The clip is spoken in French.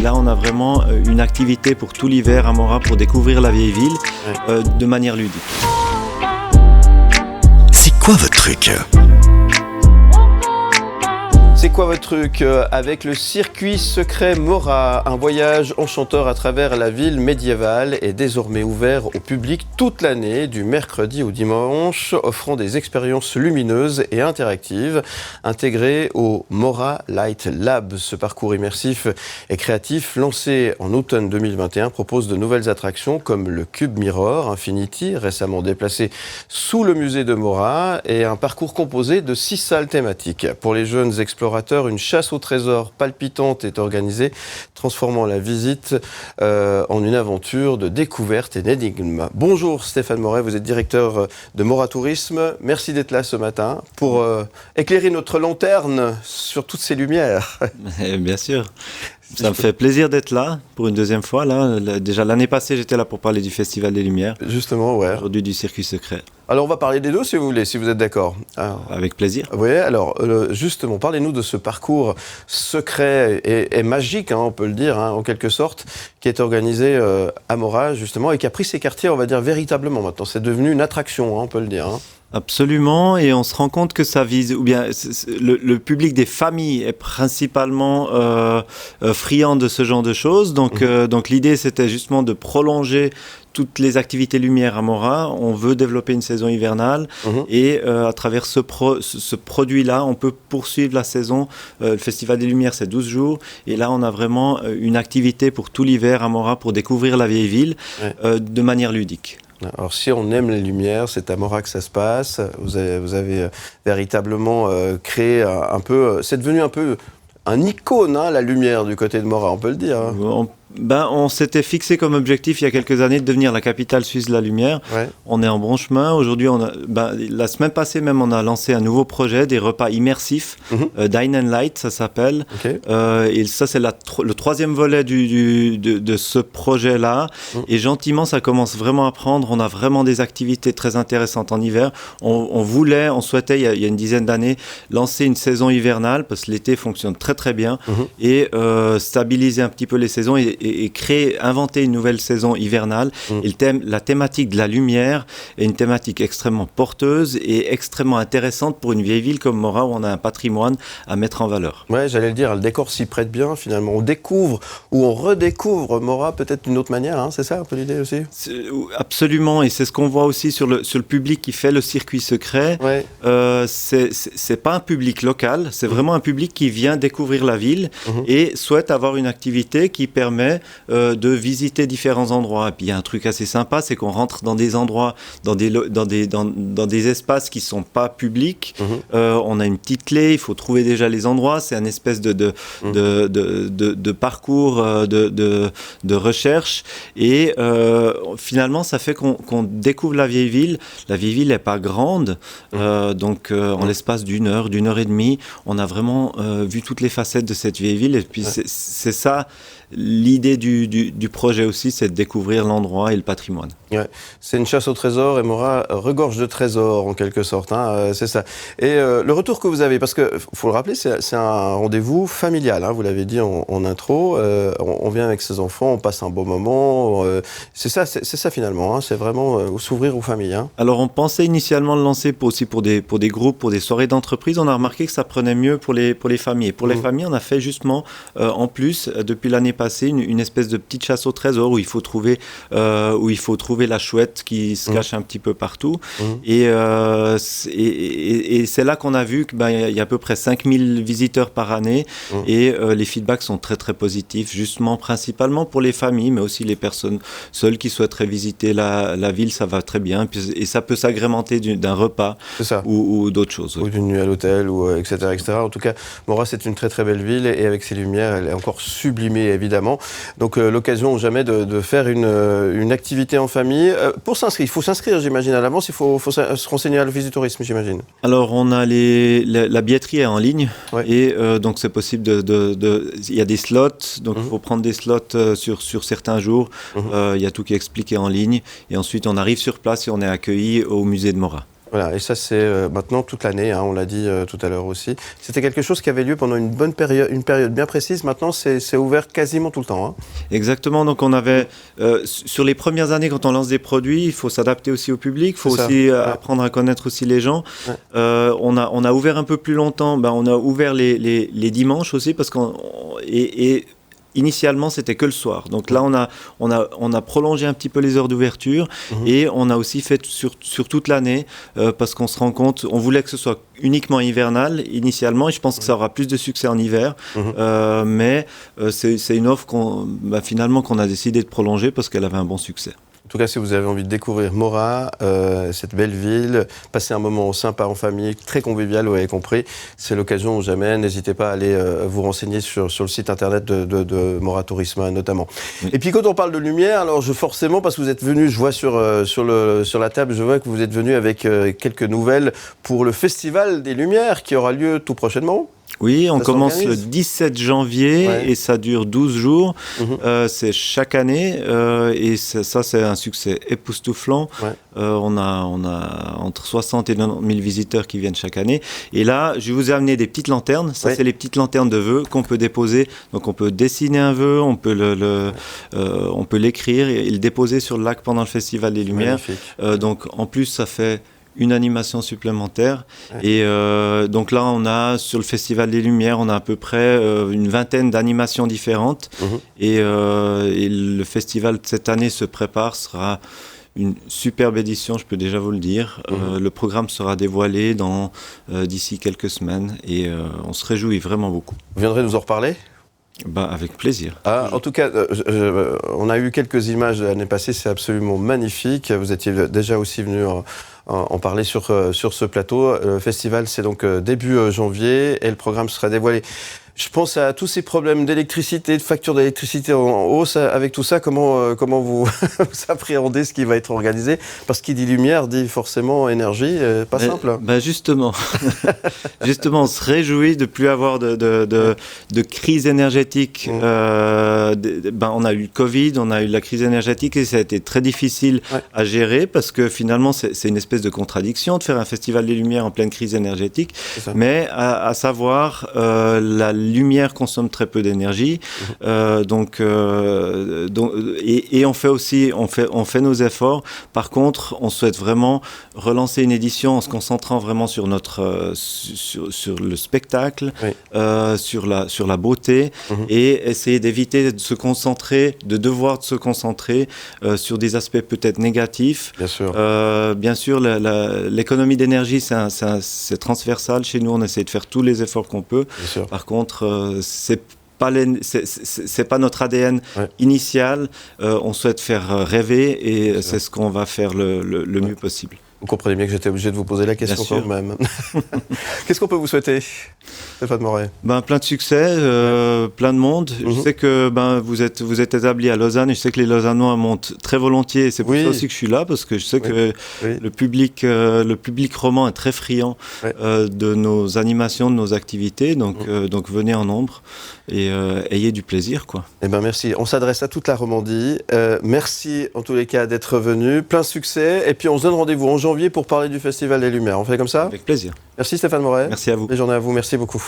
là, on a vraiment une activité pour tout l'hiver à Mora pour découvrir la vieille ville de manière ludique. C'est quoi votre truc ? C'est quoi votre truc avec le circuit secret Mora? Un voyage enchanteur à travers la ville médiévale est désormais ouvert au public toute l'année, du mercredi au dimanche, offrant des expériences lumineuses et interactives intégrées au Mora Light Lab. Ce parcours immersif et créatif, lancé en automne 2021, propose de nouvelles attractions comme le Cube Mirror Infinity, récemment déplacé sous le musée de Mora, et un parcours composé de 6 salles thématiques. Pour les jeunes explorateurs, une chasse au trésor palpitante est organisée, transformant la visite en une aventure de découverte et d'énigmes. Bonjour Stéphane Moret, vous êtes directeur de Mora Tourisme. Merci d'être là ce matin pour éclairer notre lanterne sur toutes ces lumières. Bien sûr. Ça me fait plaisir d'être là pour une deuxième fois. Là. Déjà l'année passée, j'étais là pour parler du Festival des Lumières. Justement, ouais. Aujourd'hui du circuit secret. Alors on va parler des deux si vous voulez, si vous êtes d'accord. Avec plaisir. Oui, alors justement, parlez-nous de ce parcours secret et magique, on peut le dire, en quelque sorte, qui est organisé à Mora justement et qui a pris ses quartiers, on va dire, véritablement maintenant. C'est devenu une attraction, on peut le dire. Absolument, et on se rend compte que ça vise, ou bien le public des familles est principalement friand de ce genre de choses. Donc l'idée, c'était justement de prolonger toutes les activités lumière à Mora. On veut développer une saison hivernale et à travers ce produit-là, on peut poursuivre la saison. Le Festival des Lumières, c'est 12 jours. Et là, on a vraiment une activité pour tout l'hiver à Mora pour découvrir la vieille ville de manière ludique. Alors si on aime les lumières, c'est à Mora que ça se passe. Vous avez véritablement créé un peu... C'est devenu un peu un icône, la lumière du côté de Mora, on peut le dire. On s'était fixé comme objectif il y a quelques années de devenir la capitale suisse de la lumière. Ouais. On est en bon chemin. Aujourd'hui, la semaine passée même, on a lancé un nouveau projet, des repas immersifs, Dine and Light, ça s'appelle. Okay. Et ça, c'est le troisième volet de ce projet-là. Et gentiment, ça commence vraiment à prendre. On a vraiment des activités très intéressantes en hiver. On souhaitait, il y a une dizaine d'années, lancer une saison hivernale, parce que l'été fonctionne très très bien, et stabiliser un petit peu les saisons et inventer une nouvelle saison hivernale. Et la thématique de la lumière est une thématique extrêmement porteuse et extrêmement intéressante pour une vieille ville comme Mora où on a un patrimoine à mettre en valeur. Ouais, j'allais le dire, le décor s'y prête bien finalement. On découvre ou on redécouvre Mora peut-être d'une autre manière, c'est ça un peu l'idée aussi ? Absolument, et c'est ce qu'on voit aussi sur le public qui fait le circuit secret. Ouais. C'est pas un public local, c'est vraiment un public qui vient découvrir la ville et souhaite avoir une activité qui permet de visiter différents endroits. Et puis il y a un truc assez sympa, c'est qu'on rentre dans des endroits, dans des espaces qui ne sont pas publics. On a une petite clé, il faut trouver déjà les endroits. C'est un espèce de parcours de recherche. Et finalement, ça fait qu'on découvre la vieille ville. La vieille ville n'est pas grande. Donc en l'espace d'une heure et demie, on a vraiment vu toutes les facettes de cette vieille ville. Et puis c'est ça. L'idée du projet aussi, c'est de découvrir l'endroit et le patrimoine. Ouais. C'est une chasse au trésor et Mora regorge de trésors en quelque sorte, c'est ça. Et le retour que vous avez, parce qu'il faut le rappeler, c'est un rendez-vous familial, vous l'avez dit en intro, on vient avec ses enfants, on passe un bon moment, c'est ça finalement, c'est vraiment s'ouvrir aux familles. Alors on pensait initialement le lancer pour des groupes, pour des soirées d'entreprise, on a remarqué que ça prenait mieux pour les familles. Et pour les familles, on a fait justement, en plus, depuis l'année passée, une espèce de petite chasse au trésor où il faut trouver la chouette qui se cache un petit peu partout. Et c'est là qu'on a vu qu'il y a à peu près 5000 visiteurs par année et les feedbacks sont très très positifs, justement principalement pour les familles, mais aussi les personnes seules qui souhaiteraient visiter la ville, ça va très bien. Et ça peut s'agrémenter d'un repas ou d'autres choses. Ou d'une nuit à l'hôtel, etc., etc. En tout cas, Mora, c'est une très très belle ville et avec ses lumières, elle est encore sublimée évidemment. Donc l'occasion ou jamais de faire une activité en famille. Pour s'inscrire, il faut s'inscrire, j'imagine, à l'avance, il faut se renseigner à l'Office du tourisme, j'imagine. Alors on a la billetterie est en ligne et donc c'est possible il y a des slots, donc il faut prendre des slots sur certains jours. Il y a tout qui est expliqué en ligne et ensuite on arrive sur place et on est accueilli au musée de Mora. Voilà, et ça c'est maintenant toute l'année, on l'a dit tout à l'heure aussi. C'était quelque chose qui avait lieu pendant une période bien précise. Maintenant, c'est ouvert quasiment tout le temps. Exactement. Donc on avait sur les premières années, quand on lance des produits, il faut s'adapter aussi au public, il faut aussi apprendre à connaître aussi les gens. Ouais. On a ouvert un peu plus longtemps. On a ouvert les dimanches aussi parce initialement, c'était que le soir. Donc là, on a prolongé un petit peu les heures d'ouverture et on a aussi fait sur toute l'année parce qu'on se rend compte, on voulait que ce soit uniquement hivernal initialement et je pense que ça aura plus de succès en hiver. Mais c'est une offre finalement qu'on a décidé de prolonger parce qu'elle avait un bon succès. En tout cas, si vous avez envie de découvrir Morat, cette belle ville, passer un moment sympa en famille, très convivial, vous avez compris, c'est l'occasion ou jamais. N'hésitez pas à aller vous renseigner sur le site internet de Morat Tourisme notamment. Oui. Et puis quand on parle de lumière, alors forcément, parce que vous êtes venu, je vois sur la table, je vois que vous êtes venu avec quelques nouvelles pour le Festival des Lumières qui aura lieu tout prochainement. Oui, on commence le 17 janvier et ça dure 12 jours. C'est chaque année et ça c'est un succès époustouflant. On a entre 60 et 90 000 visiteurs qui viennent chaque année. Et là, je vous ai amené des petites lanternes. Ça, c'est les petites lanternes de vœux qu'on peut déposer. Donc, on peut dessiner un vœu, on peut l'écrire et le déposer sur le lac pendant le Festival des Lumières. Donc, en plus, ça fait une animation supplémentaire. Et donc là, on a sur le Festival des Lumières, on a à peu près une vingtaine d'animations différentes. Et le festival de cette année se prépare, sera une superbe édition, je peux déjà vous le dire. Le programme sera dévoilé d'ici quelques semaines et on se réjouit vraiment beaucoup. Vous viendrez nous en reparler ? Avec plaisir. En tout cas, on a eu quelques images l'année passée, c'est absolument magnifique. Vous étiez déjà aussi venu en parler sur ce plateau. Le festival, c'est donc début janvier et le programme sera dévoilé. Je pense à tous ces problèmes d'électricité, de factures d'électricité en hausse. Avec tout ça, comment vous appréhendez ce qui va être organisé ? Parce qu'il dit lumière, dit forcément énergie, pas simple. Justement, on se réjouit de ne plus avoir de crise énergétique. On a eu le Covid, on a eu la crise énergétique et ça a été très difficile à gérer parce que finalement, c'est une espèce de contradiction de faire un festival des Lumières en pleine crise énergétique. Mais à savoir, la lumière consomme très peu d'énergie, et on fait aussi, on fait nos efforts. Par contre, on souhaite vraiment relancer une édition en se concentrant vraiment sur sur le spectacle, sur la beauté, et essayer d'éviter de se concentrer, de se concentrer sur des aspects peut-être négatifs. Bien sûr, l'économie d'énergie, c'est transversal. Chez nous, on essaie de faire tous les efforts qu'on peut. Par contre, c'est pas notre ADN initial. On souhaite faire rêver et c'est ce qu'on va faire le mieux possible. Vous comprenez bien que j'étais obligé de vous poser la question quand même. Qu'est-ce qu'on peut vous souhaiter, Stéphane Moret ? Plein de succès, plein de monde. Je sais que vous êtes établi à Lausanne et je sais que les Lausannois montent très volontiers. C'est pour ça aussi que je suis là parce que je sais que le public roman est très friand de nos animations, de nos activités. Donc venez en nombre et ayez du plaisir, quoi. Merci. On s'adresse à toute la Romandie. Merci en tous les cas d'être venu. Plein succès. Et puis on se donne rendez-vous en janvier pour parler du Festival des Lumières. On fait comme ça ? Avec plaisir. Merci Stéphane Moret. Merci à vous. Bonne journée à vous. Merci beaucoup.